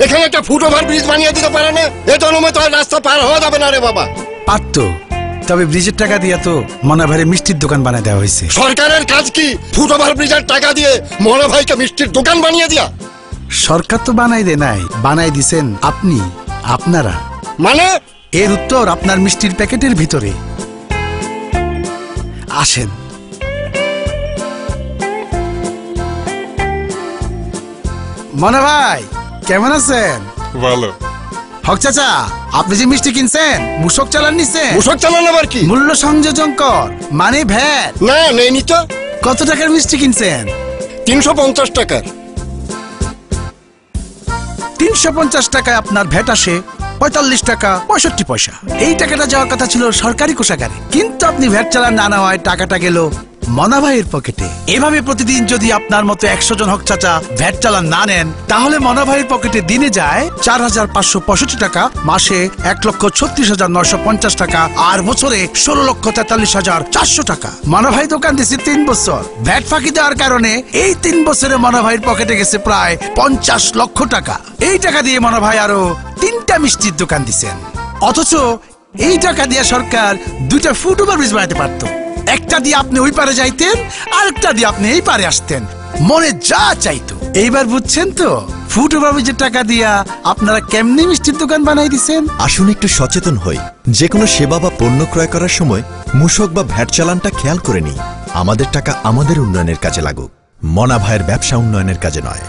এখানে একটা foot over bridge বানিয়ে দিতে পারে না? এই জন্মে তো আর রাস্তা পার হওয়া যাবে না রে বাবা। পারতো, তবে ব্রিজের টাকা দিয়ে তো মনা ভাইয়ের মিষ্টির দোকান বানিয়ে দেওয়া হয়েছে। সরকারের কাজ কি ফুটওভার ব্রিজের টাকা দিয়ে মনা ভাইকে মিষ্টির দোকান বানিয়ে দিয়া? সরকার তো বানাই দেয় নাই, বানাই দিছেন আপনি, আপনারা। মানে? এর উত্তর আপনার মিষ্টির প্যাকেটের ভিতরে। আসেন। মনা ভাই কেমন আছেন? ভালো। হক চাচা, আপনি যে মিষ্টি কিনছেন মূসক চালান নিছেন? মূসক চালান আবার কি? মূল্য সংযোজন কর মানে ভ্যাট। না নেইনি তো। কত টাকার মিষ্টি কিনছেন? 350 টাকার। 350 টাকায় আপনার ভ্যাট আসে 45 টাকা 65 পয়সা। এই টাকাটা যাওয়ার কথা ছিল সরকারি কোষাগারে, কিন্তু আপনি ভ্যাট চালান না নেওয়ায় টাকাটা গেল মনা ভাইয়ের পকেটে। এভাবে প্রতিদিন যদি আপনার মতো 100 জন হক চাচা ভ্যাট চালান না নেন, তাহলে মনা ভাইয়ের পকেটে দিনে যায় 4565 টাকা, মাসে 1,36,950 টাকা, আর বছরে 16,43,400 টাকা। মনা ভাই দোকান দিয়েছে 3 বছর। ভ্যাট ফাঁকি দেওয়ার কারণে এই 3 বছরে মনা ভাইয়ের পকেটে গেছে প্রায় 50 লক্ষ টাকা। এই টাকা দিয়ে মনা ভাই আরো 3টা মিষ্টির দোকান দিচ্ছেন। অথচ এই টাকা দিয়ে সরকার 2টা ফুটওভার ব্রিজ বানাতে পারত। একটা দিয়ে আপনি ওই পারে যাইতেন, আরেকটা দিয়ে আপনি এই পারে আসতেন, মনে যা চাইতো। এইবার বুঝছেন তো ফুটওভার ব্রিজের টাকা দিয়া আপনারা কেমনি মিষ্টির দোকান বানাই দিছেন? আসুন একটু সচেতন হই, যে কোনো সেবা বা পণ্য ক্রয় করার সময় মূসক বা ভ্যাট চালানটা খেয়াল করে নিই। আমাদের টাকা আমাদের উন্নয়নের কাজে লাগুক, মনা ভাইয়ের ব্যবসা উন্নয়নের কাজে নয়।